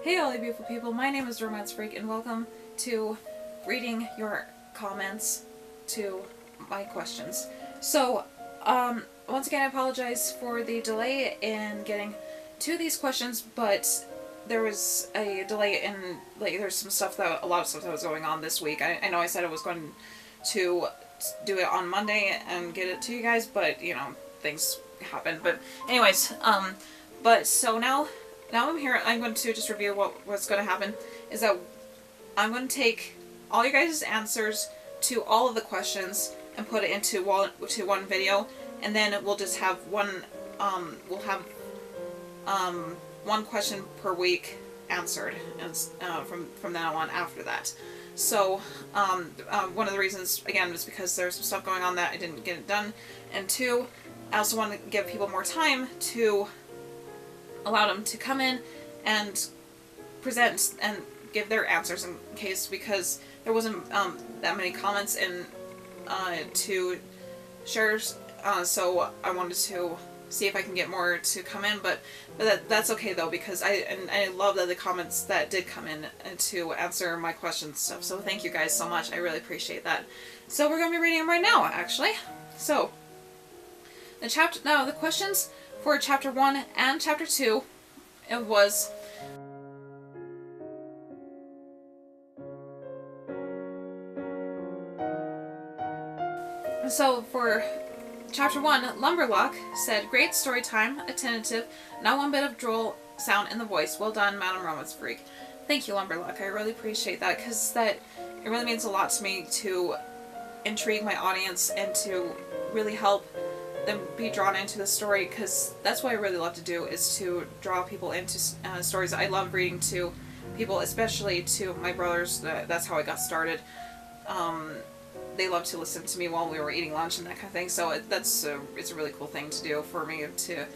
Hey all you beautiful people, my name is Romance Freak and welcome to reading your comments to my questions. So, once again I apologize for the delay in getting to these questions, but there was a delay in, there's some stuff that, a lot of stuff that was going on this week. I know I said I was going to do it on Monday and get it to you guys, but, you know, things happen. But anyways, so now I'm here. I'm going to just review what's going to happen. Is that I'm going to take all your guys' answers to all of the questions and put it into one video, and then we'll just have one question per week answered, and from now on after that. So one of the reasons again was because there's some stuff going on that I didn't get it done, and two, I also want to give people more time to allow them to come in and present and give their answers in case, because there wasn't that many comments in to share, so I wanted to see if I can get more to come in, but that's okay though, because I love that the comments that did come in to answer my questions and stuff, so thank you guys so much. I really appreciate that. So we're going to be reading them right now, actually. So the questions for chapter 1 and chapter 2, it was so for chapter 1, Lumberlock said, "Great story time, attentive, not one bit of droll sound in the voice. Well done, Madam Romance Freak." Thank you, Lumberlock. I really appreciate that, because it really means a lot to me to intrigue my audience and to really help them be drawn into the story, because that's what I really love to do, is to draw people into stories. I love reading to people, especially to my brothers. That's how I got started. They love to listen to me while we were eating lunch and that kind of thing, so it's a really cool thing to do for me, to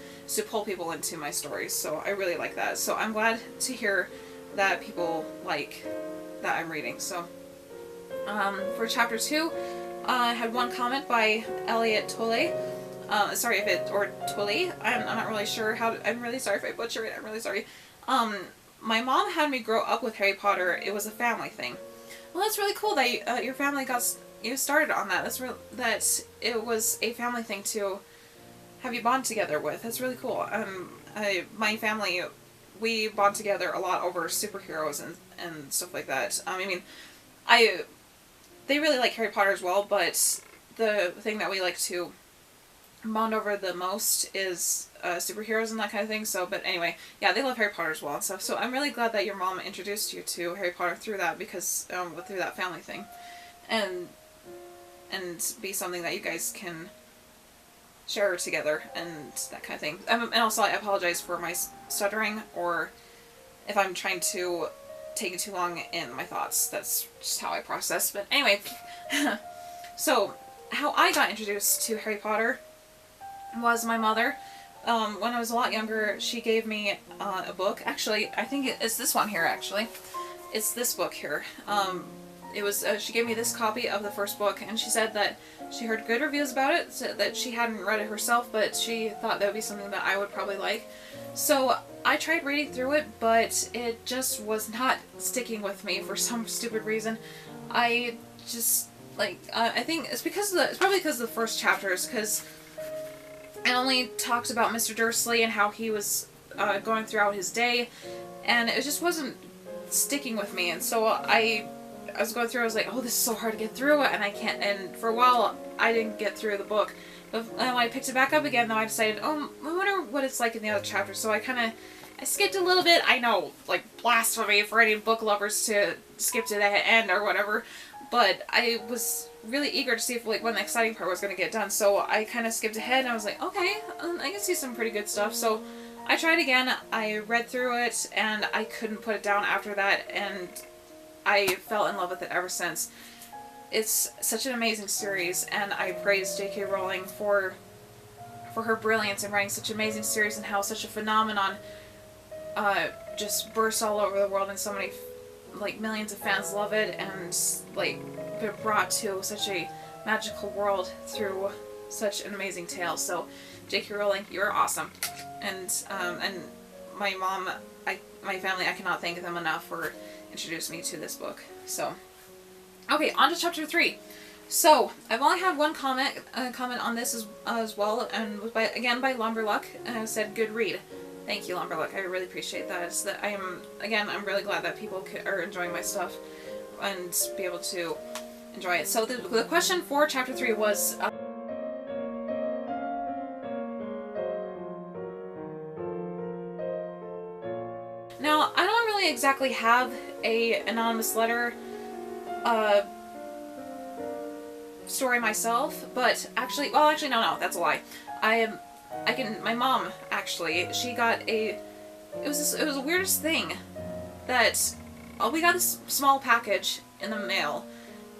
pull people into my stories. So I really like that. So I'm glad to hear that people like that I'm reading. So for chapter 2, I had one comment by Elliot Tolle. Sorry if it, or Twilly, I'm not really sure how I'm really sorry if I butcher it, I'm really sorry. My mom had me grow up with Harry Potter. It was a family thing. Well, that's really cool that your family got you started on that. That it was a family thing to have you bond together with. That's really cool. My family, we bond together a lot over superheroes and stuff like that. I mean, they really like Harry Potter as well, but the thing that we like to bond over the most is superheroes and that kind of thing. So, but anyway, yeah, they love Harry Potter as well and stuff. So I'm really glad that your mom introduced you to Harry Potter through that, because through that family thing, and be something that you guys can share together and that kind of thing. And also, I apologize for my stuttering, or if I'm trying to take it too long in my thoughts. That's just how I process. But anyway, so how I got introduced to Harry Potter was my mother. When I was a lot younger, she gave me a book. Actually, I think it's this one here, actually. It's this book here. It was, she gave me this copy of the first book, and she said that she heard good reviews about it, so that she hadn't read it herself, but she thought that would be something that I would probably like. So I tried reading through it, but it just was not sticking with me for some stupid reason. I just, I think it's probably because of the first chapters, because it only talks about Mr. Dursley and how he was going throughout his day, and it just wasn't sticking with me. And so I was going through, I was like, oh, this is so hard to get through, and I can't, and for a while I didn't get through the book. But when I picked it back up again, though, I decided, oh, I wonder what it's like in the other chapters. So I skipped a little bit. I know, like, blasphemy for any book lovers to skip to the end or whatever, but I was really eager to see if, when the exciting part was going to get done. So I kind of skipped ahead, and I was like, okay, I can see some pretty good stuff. So I tried again. I read through it, and I couldn't put it down after that, and I fell in love with it ever since. It's such an amazing series, and I praise J.K. Rowling for her brilliance in writing such an amazing series, and how such a phenomenon just bursts all over the world, and so many, millions of fans love it, and, been brought to such a magical world through such an amazing tale. So, J.K. Rowling, you're awesome. And my mom, my family, I cannot thank them enough for introducing me to this book. So, okay, on to chapter 3. So, I've only had one comment on this as well, and was again by Lumberluck, said good read. Thank you, Lumberluck. I really appreciate that. It's that I'm really glad that people are enjoying my stuff and be able to enjoy it. So the question for chapter 3 was... Now, I don't really exactly have a anonymous letter story myself, but actually, no, that's a lie. My mom, actually, she got it was the weirdest thing that, we got this small package in the mail,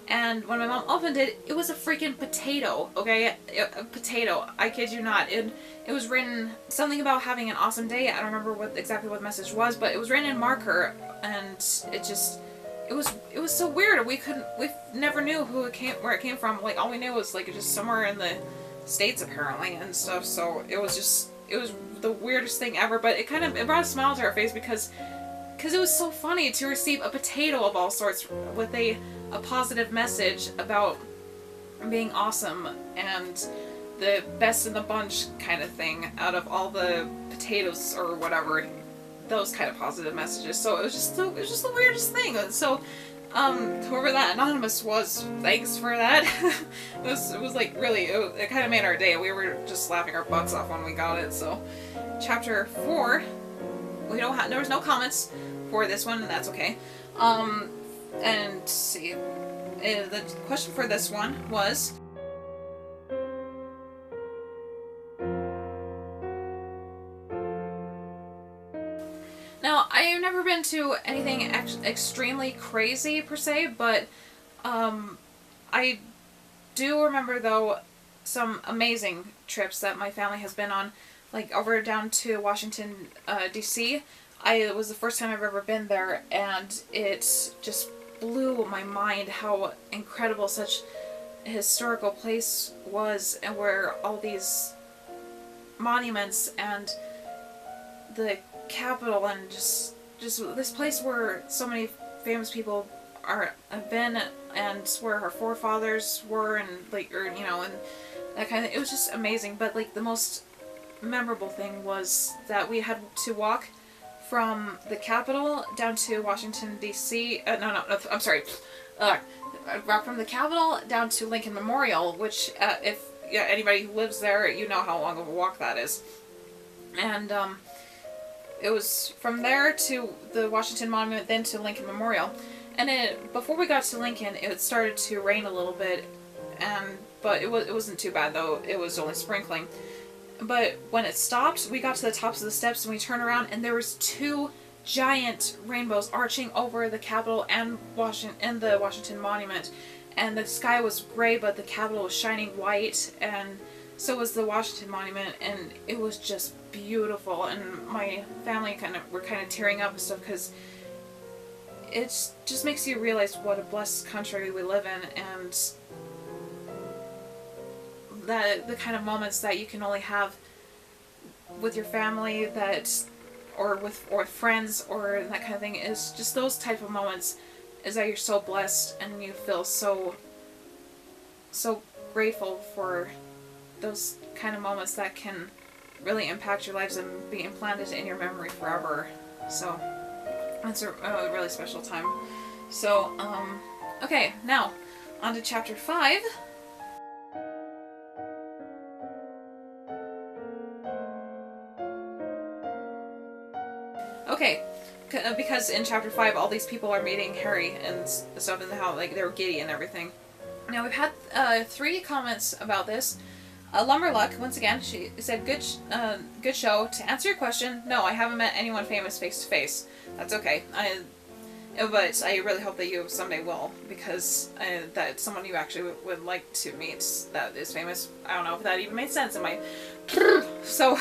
and when my mom opened it, it was a freaking potato, okay? A potato, I kid you not. It was written something about having an awesome day. I don't remember exactly what the message was, but it was written in marker, and it was so weird. We never knew where it came from. Like, all we knew was like just somewhere in the States apparently and stuff. So it was the weirdest thing ever. But it brought a smile to our face because it was so funny to receive a potato of all sorts with a positive message about being awesome and the best in the bunch kind of thing out of all the potatoes or whatever. Those kind of positive messages. So it was just the weirdest thing. So whoever that anonymous was, thanks for that. it was like really, it kind of made our day. We were just laughing our butts off when we got it. So chapter 4, there was no comments for this one, and that's okay. And let's see, the question for this one was, now, I have never been to anything extremely crazy per se, but I do remember, though, some amazing trips that my family has been on, like over down to Washington, D.C. It was the first time I've ever been there, and it just blew my mind how incredible such a historical place was, and where all these monuments and the Capitol and just this place where so many famous people have been, and where our forefathers were, and and that kind of thing. It was just amazing. But like the most memorable thing was that we had to walk from the Capitol down to Washington D.C. I'm sorry. Walk from the Capitol down to Lincoln Memorial, which if anybody who lives there, you know how long of a walk that is. And it was from there to the Washington Monument, then to Lincoln Memorial. And before we got to Lincoln, it started to rain a little bit, but it wasn't too bad, though. It was only sprinkling. But when it stopped, we got to the tops of the steps, and we turned around, and there was 2 giant rainbows arching over the Capitol and the Washington Monument. And the sky was gray, but the Capitol was shining white, and so was the Washington Monument, and it was just beautiful. And my family were kind of tearing up and stuff, because it just makes you realize what a blessed country we live in, and the kind of moments that you can only have with your family, or with friends, or that kind of thing, is just those type of moments, is that you're so blessed and you feel so grateful for those kind of moments that can really impact your lives and be implanted in your memory forever. So it's a really special time. So okay, now on to chapter 5. Okay, because in chapter 5 all these people are meeting Harry and stuff, and how they were giddy and everything. Now we've had 3 comments about this. Lumberluck, once again, she said, good show. To answer your question, no, I haven't met anyone famous face to face. That's okay. But I really hope that you someday will, because that's someone you actually would like to meet that is famous. I don't know if that even made sense in my... So...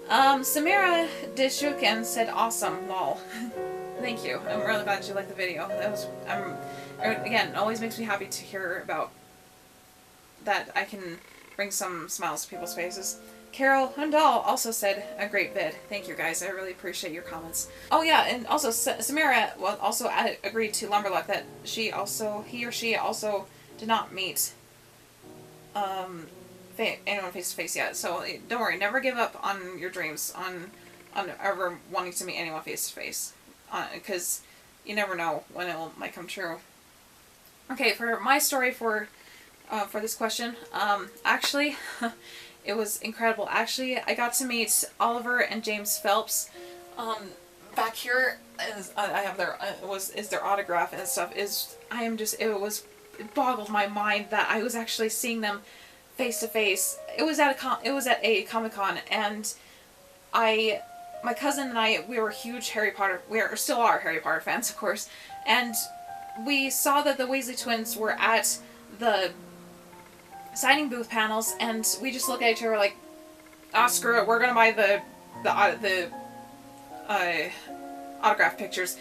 Samira Dishukin said, awesome, lol. Thank you. I'm really glad you liked the video. Again, it always makes me happy to hear about that I can bring some smiles to people's faces. Carol Hundal also said a great vid. Thank you guys. I really appreciate your comments. Oh yeah, and also Samira also agreed to Lumberluck that he or she also did not meet anyone face to face yet. So don't worry, never give up on your dreams on ever wanting to meet anyone face to face, because you never know when might come true. Okay, for my story for this question, actually. It was incredible. Actually, I got to meet Oliver and James Phelps. Back here I have their autograph and stuff. It boggled my mind that I was actually seeing them face to face. It was at a Comic-Con, and my cousin and I, we were huge Harry Potter. Still are Harry Potter fans, of course, and we saw that the Weasley twins were at the signing booth panels, and we just looked at each other like, screw it, we're gonna buy the autograph pictures.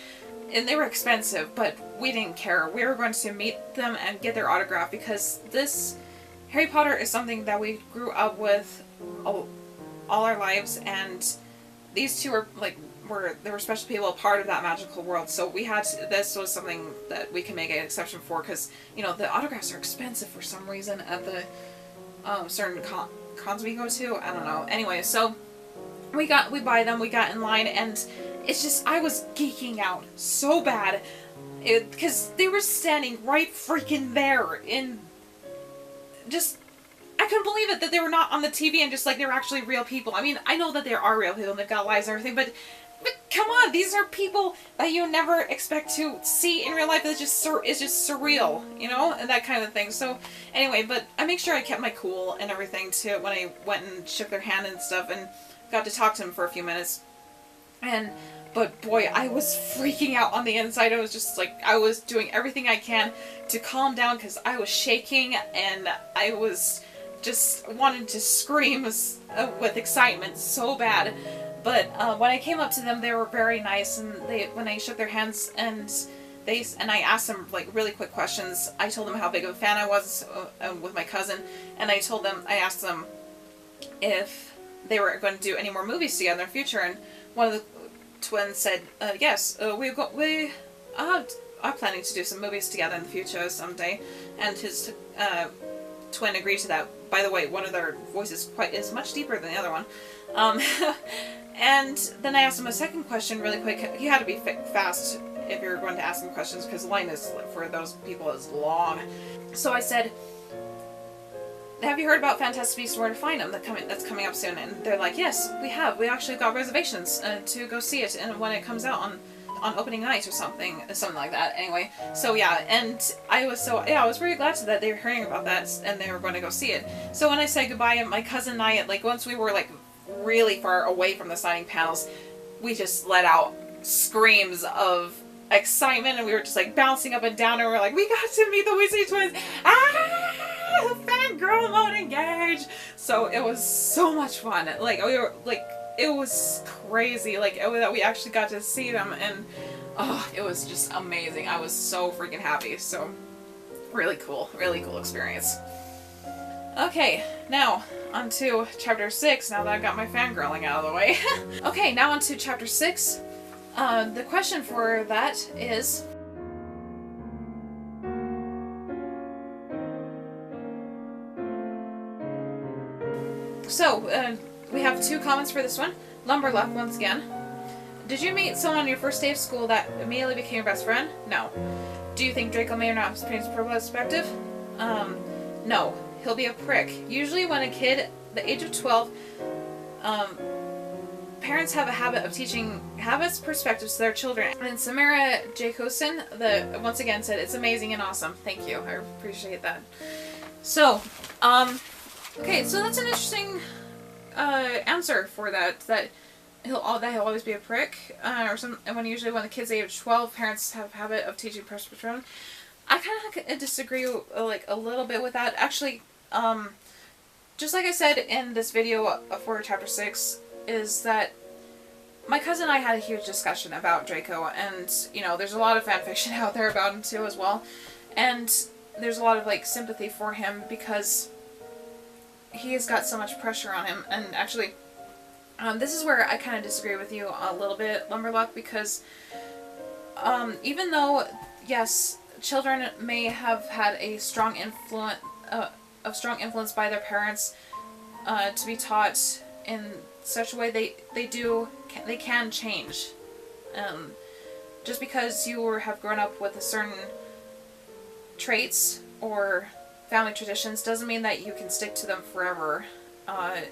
And they were expensive, but we didn't care. We were going to meet them and get their autograph, because this Harry Potter is something that we grew up with all our lives, and these two they were special people, a part of that magical world. So this was something that we can make an exception for, because, you know, the autographs are expensive for some reason at the certain cons we go to. I don't know. Anyway, so we buy them, we got in line, and it's just, I was geeking out so bad, because they were standing right freaking there I couldn't believe it that they were not on the TV and just like they were actually real people. I mean, I know that they are real people and they've got lives and everything, but come on, these are people that you never expect to see in real life. It's just surreal, you know, and that kind of thing. So anyway, but I make sure I kept my cool and everything too when I went and shook their hand and stuff and got to talk to them for a few minutes. But boy, I was freaking out on the inside. I was just like, I was doing everything I can to calm down, because I was shaking and I was just wanted to scream with excitement so bad. But when I came up to them, they were very nice, and when I shook their hands and I asked them like really quick questions. I told them how big of a fan I was with my cousin, and I asked them if they were going to do any more movies together in the future, and one of the twins said, yes, we are planning to do some movies together in the future someday, and his twin agreed to that. By the way, one of their voices is much deeper than the other one. And then I asked him a second question really quick. You had to be fast if you're going to ask him questions, because the line for those people is long. So I said, have you heard about Fantastic Beasts and Where to Find Them that's coming up soon? And they're like, yes, we have. We actually got reservations to go see it, and when it comes out on opening night or something like that. Anyway, so yeah, and I was very glad that they were hearing about that and they were going to go see it. So when I said goodbye, my cousin and I, like, once we were like really far away from the signing panels, we just let out screams of excitement, and we were just like bouncing up and down, and we were like, we got to meet the Weasley twins! Fangirl mode engaged! So it was so much fun. Like, we were like, it was crazy, like, that we actually got to see them, and oh, it was just amazing. I was so freaking happy. So really cool experience. Okay, now on to chapter 6, now that I've got my fangirling out of the way. Okay, now on to chapter 6. The question for that is, so, we have 2 comments for this one. Lumberluck, once again. Did you meet someone on your first day of school that immediately became your best friend? No. Do you think Draco may or not experience perspective? No. He'll be a prick. Usually when a kid, the age of 12, parents have a habit of teaching habits, perspectives to their children. And Samara Jacoson, once again said, it's amazing and awesome. Thank you. I appreciate that. So, okay, so that's an interesting answer for that he'll always be a prick, or some. And usually when the kid's age 12, parents have a habit of teaching perspective. I kind of disagree like a little bit with that. Actually, just like I said in this video for chapter 6, is that my cousin and I had a huge discussion about Draco, and you know, there's a lot of fanfiction out there about him too as well, and there's a lot of like sympathy for him, because he's got so much pressure on him. And actually, this is where I kind of disagree with you a little bit, Lumberluck, because even though, yes, children may have had a strong influence by their parents to be taught in such a way, they can change. Just because you have grown up with a certain traits or family traditions doesn't mean that you can stick to them forever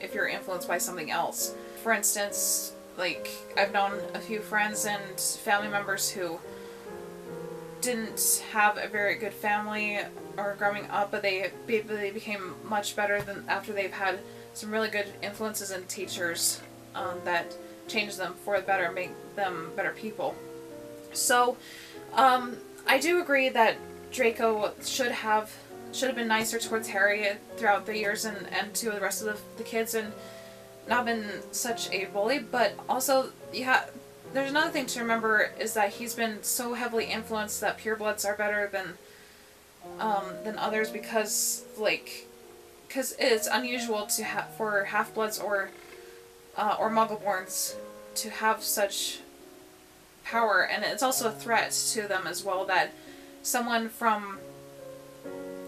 if you're influenced by something else. For instance, like, I've known a few friends and family members who didn't have a very good family or growing up, but they became much better than after they've had some really good influences and teachers that change them for the better, make them better people. So, I do agree that Draco should have been nicer towards Harry throughout the years and to the rest of the kids, and not been such a bully. But also, there's another thing to remember, is that he's been so heavily influenced that purebloods are better than others, because it's unusual for half-bloods or Muggleborns to have such power, and it's also a threat to them as well that someone from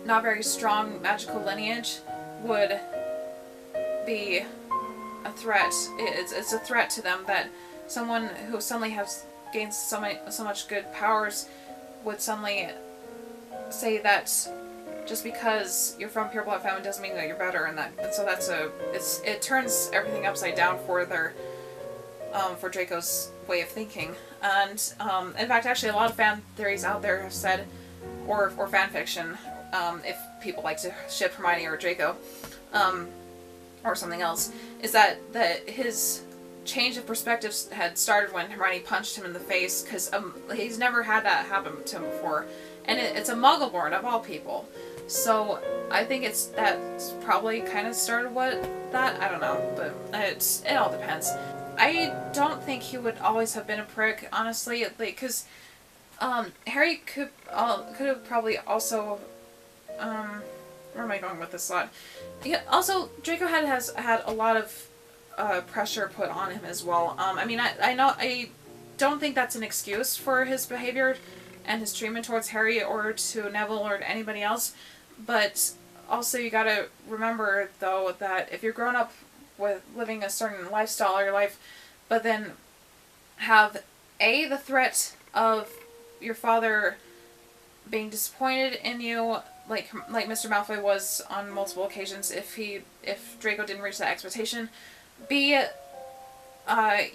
not very strong magical lineage would be a threat. It's a threat to them that someone who suddenly has gained so much good powers would suddenly say that just because you're from pureblood family doesn't mean that you're better, and so it turns everything upside down for for Draco's way of thinking. And in fact, actually, a lot of fan theories out there have said, or fan fiction, if people like to ship Hermione or Draco, or something else, is that his change of perspective had started when Hermione punched him in the face, because he's never had that happen to him before, and it's a Muggleborn of all people. So I think that's probably kind of started I don't know, but it all depends. I don't think he would always have been a prick, honestly, because Harry could have probably also, where am I going with this slot? Yeah, also, Draco has had a lot of pressure put on him as well. I mean, I don't think that's an excuse for his behavior and his treatment towards Harry or to Neville or to anybody else, but also you gotta remember, though, that if you're grown up with living a certain lifestyle or your life, but then have the threat of your father being disappointed in you, like Mr. Malfoy was on multiple occasions if Draco didn't reach that expectation. B,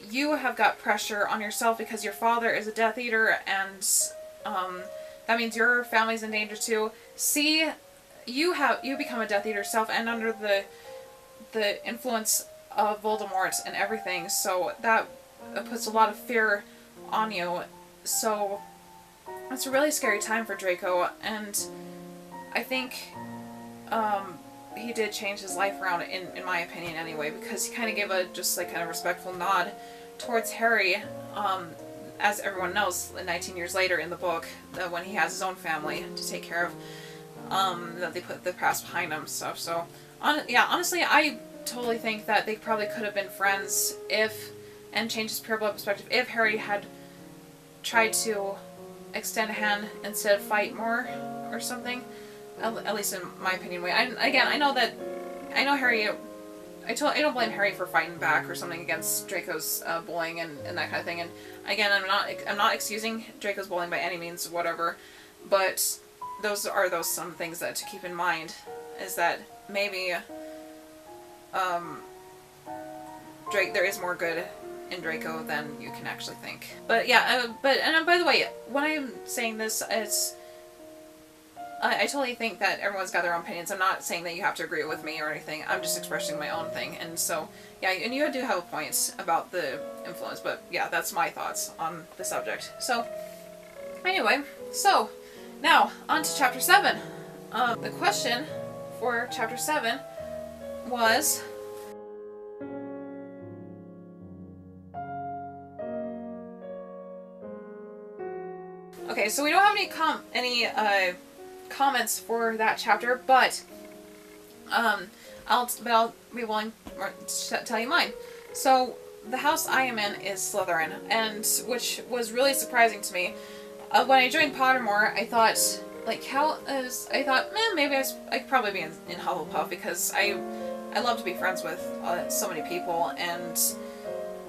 you have got pressure on yourself because your father is a Death Eater, and that means your family's in danger too. C, you become a Death Eater yourself and under the influence of Voldemort and everything, so that puts a lot of fear on you. So it's a really scary time for Draco, and I think he did change his life around, in my opinion anyway, because he kind of gave a kind of respectful nod towards Harry, as everyone knows, 19 years later in the book, when he has his own family to take care of, that they put the past behind him stuff. So, honestly, I totally think that they probably could have been friends and changed his pureblood perspective if Harry had tried to extend a hand instead of fight more or something. At least in my opinion. I know Harry. I don't blame Harry for fighting back or something against Draco's bullying and that kind of thing. And again, I'm not excusing Draco's bullying by any means, whatever. But those are some things that to keep in mind, is that maybe there is more good in Draco than you can actually think. But yeah, and by the way, when I'm saying this, I totally think that everyone's got their own opinions. I'm not saying that you have to agree with me or anything. I'm just expressing my own thing. And so, yeah, and you do have a point about the influence, but yeah, that's my thoughts on the subject. So, anyway, so now on to Chapter 7. The question for Chapter 7 was... Okay, so we don't have any comments for that chapter, but I'll be willing to tell you mine. So the house I am in is Slytherin, and which was really surprising to me. When I joined Pottermore, I thought, like, maybe I could probably be in Hufflepuff, because I love to be friends with so many people, and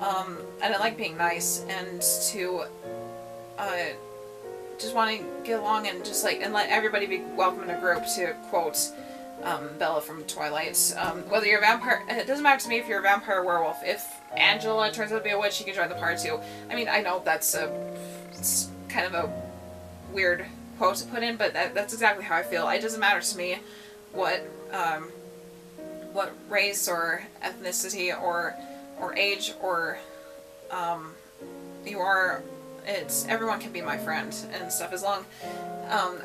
I like being nice, and to just want to get along, and just like, and let everybody be welcome in a group, to quote Bella from Twilight. Whether you're a vampire, it doesn't matter to me if you're a vampire or werewolf. If Angela turns out to be a witch, she can join the party too. I mean, I know that's it's kind of a weird quote to put in, but that's exactly how I feel. It doesn't matter to me what race or ethnicity or age or you are. It's everyone can be my friend and stuff, as long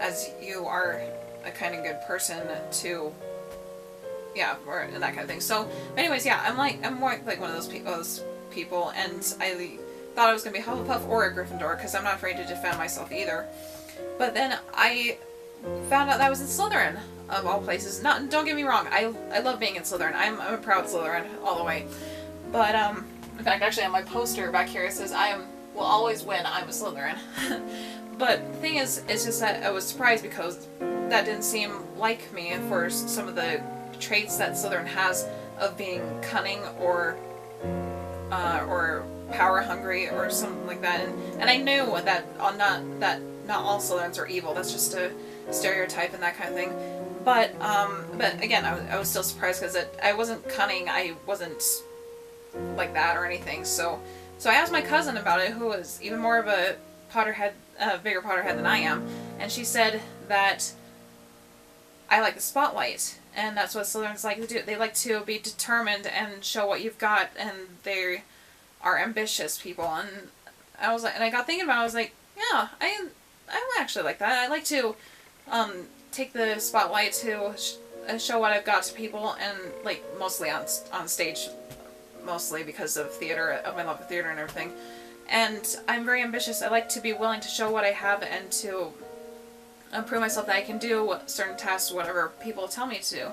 as you are a kind of good person to, yeah, or that kind of thing. So, anyways, yeah, I'm more like one of those people, and I thought I was gonna be a Hufflepuff or a Gryffindor, because I'm not afraid to defend myself either. But then I found out that I was in Slytherin, of all places. Don't get me wrong, I love being in Slytherin. I'm a proud Slytherin all the way. But in fact, actually on my poster back here it says will always win, I'm a Slytherin. But the thing is, it's just that I was surprised, because that didn't seem like me for some of the traits that Slytherin has of being cunning or power hungry or something like that. And I knew that not all Slytherins are evil. That's just a stereotype and that kind of thing. But again, I was still surprised, because I wasn't cunning. I wasn't like that or anything. So I asked my cousin about it, who was even more of a Potterhead, bigger Potterhead than I am, and she said that I like the spotlight, and that's what Slytherins like to do. They like to be determined and show what you've got, and they are ambitious people. And I was like, and I got thinking about it, I was like, yeah, I actually like that. I like to take the spotlight to show what I've got to people, and like mostly on stage, mostly because of theater, of my love of theater and everything. And I'm very ambitious. I like to be willing to show what I have, and to prove myself that I can do certain tasks, whatever people tell me to do.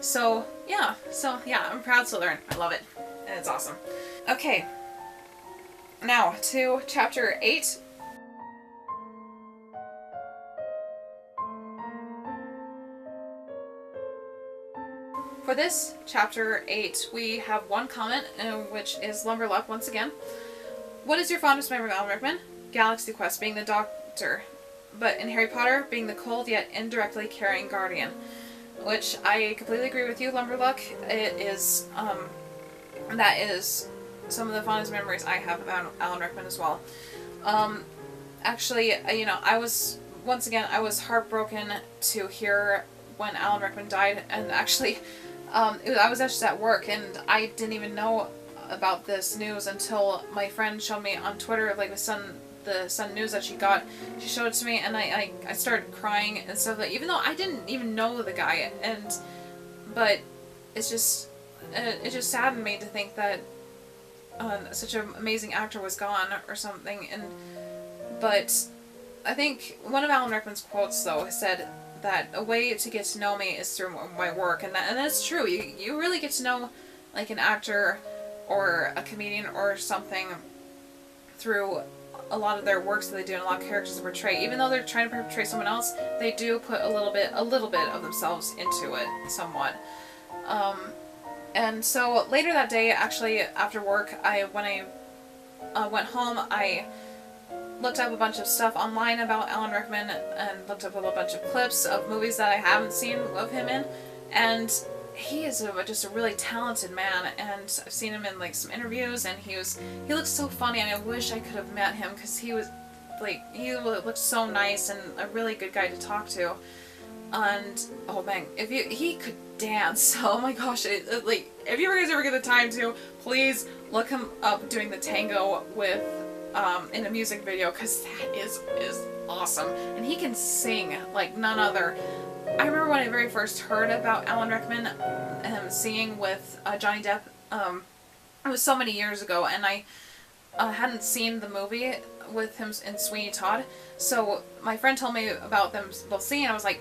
So yeah, I'm proud Slytherin. I love it, and it's awesome. Okay, now to chapter 8. For this chapter 8, we have one comment, which is Lumberluck once again. What is your fondest memory of Alan Rickman? Galaxy Quest being the Doctor, but in Harry Potter being the cold yet indirectly caring guardian. Which I completely agree with you, Lumberluck. It is, that is some of the fondest memories I have about Alan Rickman as well. Actually, you know, I was heartbroken to hear when Alan Rickman died, and actually, I was just at work, and I didn't even know about this news until my friend showed me on Twitter, like the Sun News that she got. She showed it to me, and I started crying and stuff. Like, even though I didn't even know the guy, but it just saddened me to think that such an amazing actor was gone or something. But I think one of Alan Rickman's quotes, though, said that a way to get to know me is through my work, and that's true. You really get to know, like, an actor or a comedian or something through a lot of their works that they do, and a lot of characters they portray. Even though they're trying to portray someone else, they do put a little bit of themselves into it, somewhat. And so later that day, actually after work, when I went home, I looked up a bunch of stuff online about Alan Rickman, and looked up a bunch of clips of movies that I haven't seen of him in, and he is just a really talented man, and I've seen him in like some interviews, and he looks so funny. I mean, I wish I could have met him, because he looked so nice and a really good guy to talk to. And oh man, he could dance. Oh my gosh, like, if you guys ever get the time to, please look him up doing the tango with in a music video, because that is awesome, and he can sing like none other. I remember when I very first heard about Alan Rickman singing with Johnny Depp. It was so many years ago, and I hadn't seen the movie with him in Sweeney Todd. So my friend told me about them both singing. I was like,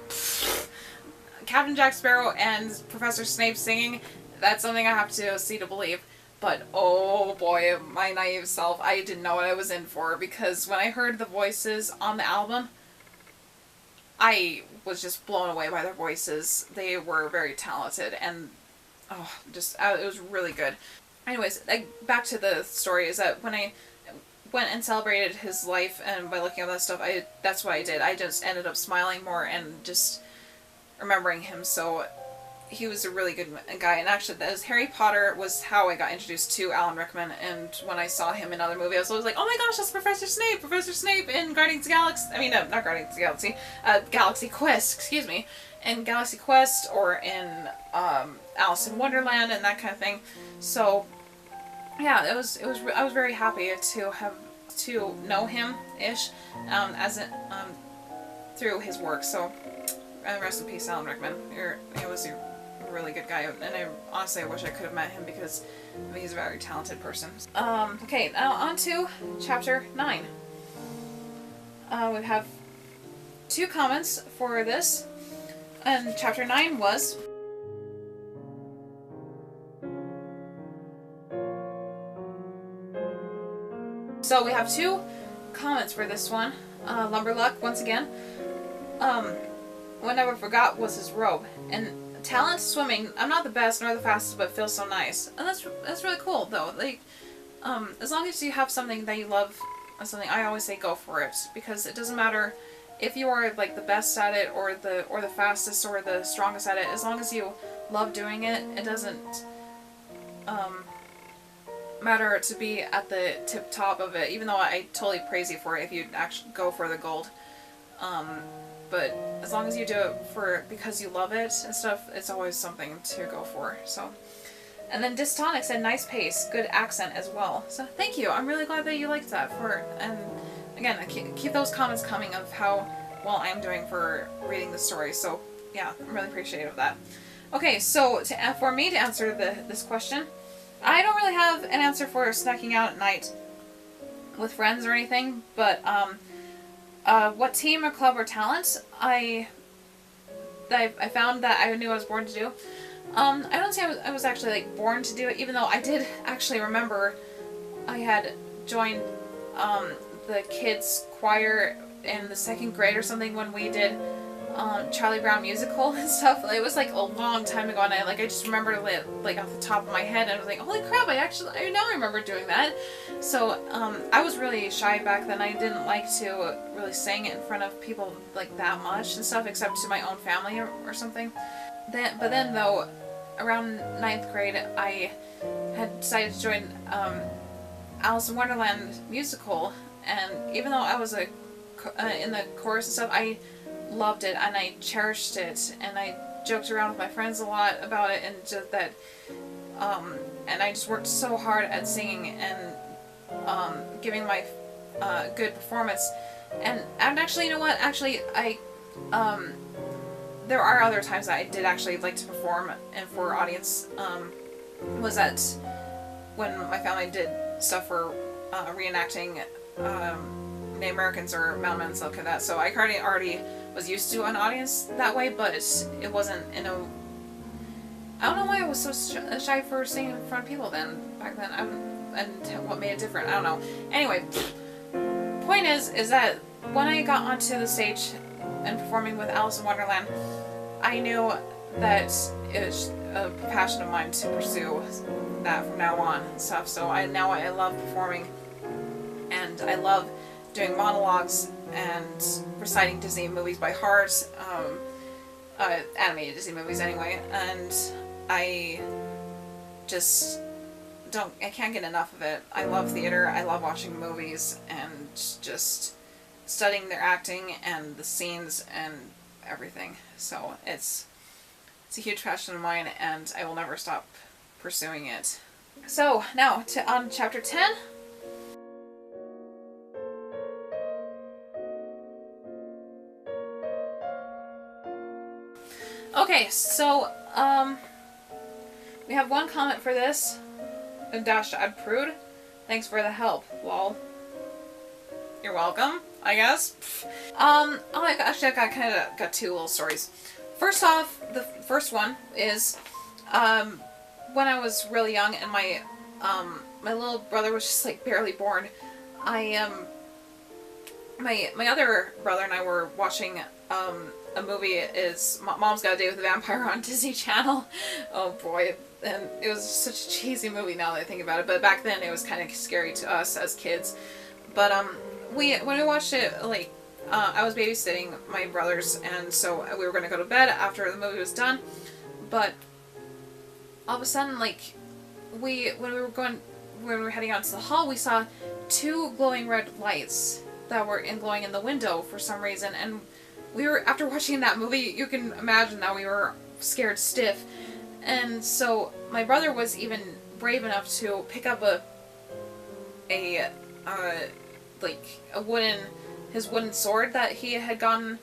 Captain Jack Sparrow and Professor Snape singing, that's something I have to see to believe. But oh boy, my naive self, I didn't know what I was in for, because when I heard the voices on the album, I was just blown away by their voices. They were very talented, and oh, it was really good. Anyways, back to the story, is that when I went and celebrated his life, and by looking at that stuff, that's what I did. I just ended up smiling more and just remembering him. So he was a really good guy. And actually, Harry Potter was how I got introduced to Alan Rickman. And when I saw him in other movies, I was always like, oh my gosh, that's Professor Snape! Professor Snape in Guardians of the Galaxy. I mean, no, not Guardians of the Galaxy. Galaxy Quest, excuse me. In Galaxy Quest, or in Alice in Wonderland, and that kind of thing. So yeah, I was very happy to know him ish through his work. So rest in peace, Alan Rickman. He was a really good guy, and I honestly wish I could have met him, because he's a very talented person. Okay, now on to chapter 9. We have 2 comments for this, and chapter 9 was, so we have 2 comments for this one. Lumberluck, once again. What I never forgot was his robe. And talent swimming, I'm not the best nor the fastest, but it feels so nice. And that's really cool, though. Like, as long as you have something that you love, something, I always say go for it, because it doesn't matter if you are like the best at it, or the fastest, or the strongest at it. As long as you love doing it, it doesn't matter to be at the tip top of it, even though I totally praise you for it if you actually go for the gold. But as long as you do it because you love it and stuff, it's always something to go for. So, and then Dystonic said nice pace, good accent as well. So thank you. I'm really glad that you liked that. And again, keep those comments coming of how well I'm doing for reading the story. So yeah, I'm really appreciative of that. Okay, so for me to answer this question, I don't really have an answer for snacking out at night with friends or anything, but what team or club or talent I found that I knew I was born to do. I don't say I was actually like born to do it, even though I did actually remember I had joined the kids choir in the 2nd grade or something when we did Charlie Brown musical and stuff. It was like a long time ago, and I just remembered it like off the top of my head, and I was like, holy crap, I now remember doing that. So I was really shy back then. I didn't like to really sing in front of people like that much and stuff, except to my own family or something. But then though, around 9th grade, I had decided to join Alice in Wonderland musical, and even though I was in the chorus and stuff, I loved it and I cherished it, and I joked around with my friends a lot about it, and just that and I just worked so hard at singing and giving my good performance. And actually, you know what, actually I there are other times that I did actually like to perform and for audience. Was that when my family did stuff for reenacting Native Americans or Mountain Men and stuff like that, so I already was used to an audience that way, but it wasn't in a... I don't know why I was so shy for singing in front of people back then, and what made it different, I don't know. Anyway, point is that when I got onto the stage and performing with Alice in Wonderland, I knew that it was a passion of mine to pursue that from now on and stuff, so now I love performing, and I love doing monologues and reciting Disney movies by heart, animated Disney movies anyway, and I just I can't get enough of it. I love theater, I love watching movies, and just studying their acting and the scenes and everything. So it's a huge passion of mine, and I will never stop pursuing it. So now on chapter 10. Okay, so, we have one comment for this. Dash Ad Prude. Thanks for the help, lol. You're welcome, I guess. Actually, I got 2 little stories. First off, the first one is when I was really young and my little brother was just like barely born. My other brother and I were watching a movie. Is Mom's Got a Date with a Vampire on Disney Channel. Oh boy. And it was such a cheesy movie now that I think about it, but back then it was kind of scary to us as kids. But when we watched it, like, I was babysitting my brothers, and so we were going to go to bed after the movie was done. But all of a sudden, like, when we were heading out to the hall, we saw 2 glowing red lights that were glowing in the window for some reason, and we were, after watching that movie, you can imagine that we were scared stiff. And so my brother was even brave enough to pick up his wooden sword that he had gotten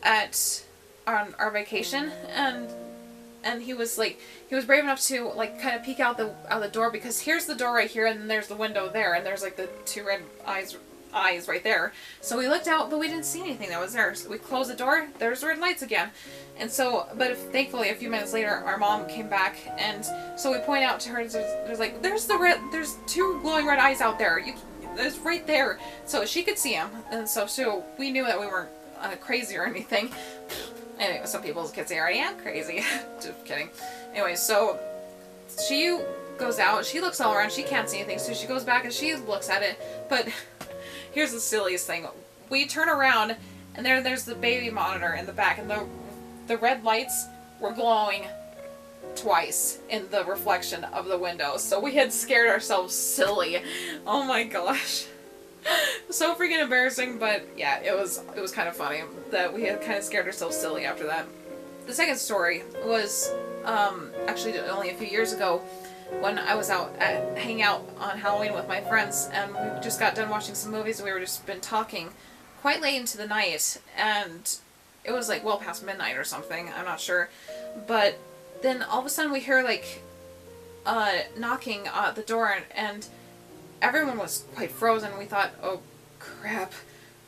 on our vacation, and he was brave enough to like kind of peek out the door, because here's the door right here, and then there's the window there, and there's like the 2 red eyes right there. So we looked out, but we didn't see anything that was there. So we closed the door, there's red lights again. And so, but thankfully a few minutes later our mom came back, and so we point out to her, there's 2 glowing red eyes out there. It's right there. So she could see them, and so we knew that we weren't crazy or anything. Anyway, some people's kids say, I am crazy. Just kidding. Anyway, so she goes out, she looks all around, she can't see anything, so she goes back and she looks at it, but here's the silliest thing. We turn around, and there's the baby monitor in the back, and the red lights were glowing twice in the reflection of the window. So we had scared ourselves silly. Oh my gosh. So freaking embarrassing, but yeah, it was kind of funny that we had kind of scared ourselves silly after that. The second story was actually only a few years ago, when I was out hanging out on Halloween with my friends, and we just got done watching some movies, and we were just been talking quite late into the night, and it was like well past midnight or something, I'm not sure. But then all of a sudden we hear like knocking at the door, and everyone was quite frozen. We thought, oh crap,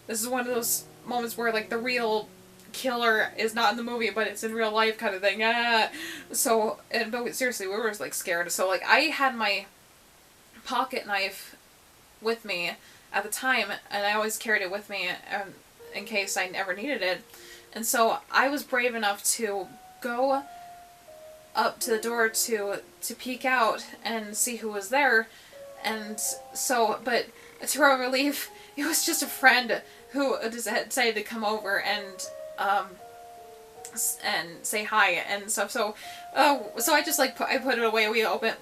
this is one of those moments where like the real killer is not in the movie, but it's in real life kind of thing. So, but seriously, we were like scared. So like I had my pocket knife with me at the time, and I always carried it with me in case I never needed it. And so I was brave enough to go up to the door to peek out and see who was there. And so, but to our relief, it was just a friend who decided to come over and say hi and stuff. So I just like I put it away. We let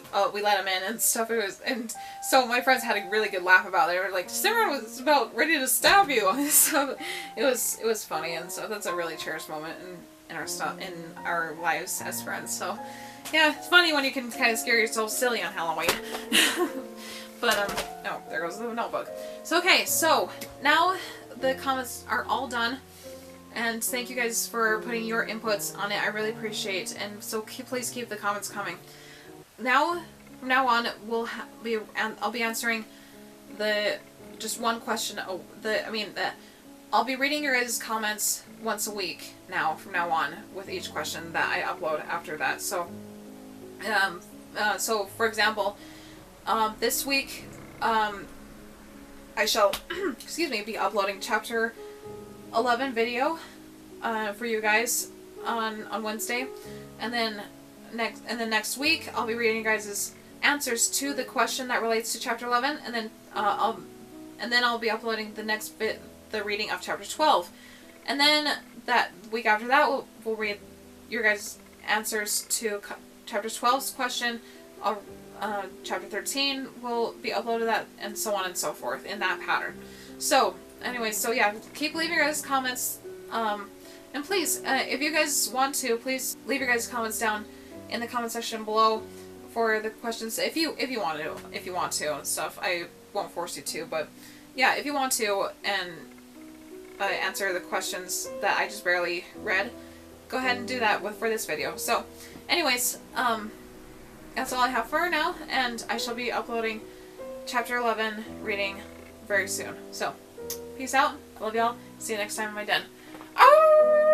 him in and stuff. And so my friends had a really good laugh about it. They were like, Sarah was about ready to stab you. So it was funny, and so that's a really cherished moment in our lives as friends. So yeah, it's funny when you can kind of scare yourself silly on Halloween. But oh, there goes the notebook. So okay, so now the comments are all done. And thank you guys for putting your inputs on it. I really appreciate it. And so please keep the comments coming. Now, from now on, I'll be answering just one question. I'll be reading your guys' comments once a week from now on, with each question that I upload after that. So, so for example, this week, I shall, be uploading chapter 11 video for you guys on Wednesday, and then next week I'll be reading you guys' answers to the question that relates to chapter 11, and then I'll be uploading the next bit, the reading of chapter 12, and then that week after that we'll read your guys' answers to chapter 12's question. Chapter 13 will be uploaded, that, and so on and so forth in that pattern. So anyway, so yeah, keep leaving your guys' comments, and please, if you guys want to, please leave your guys' comments down in the comment section below for the questions, if you want to and stuff. I won't force you to, but yeah, if you want to, and answer the questions that I just barely read, go ahead and do that for this video. So anyways, that's all I have for now, and I shall be uploading chapter 11 reading very soon. So peace out. I love y'all. See you next time in my den. Oh!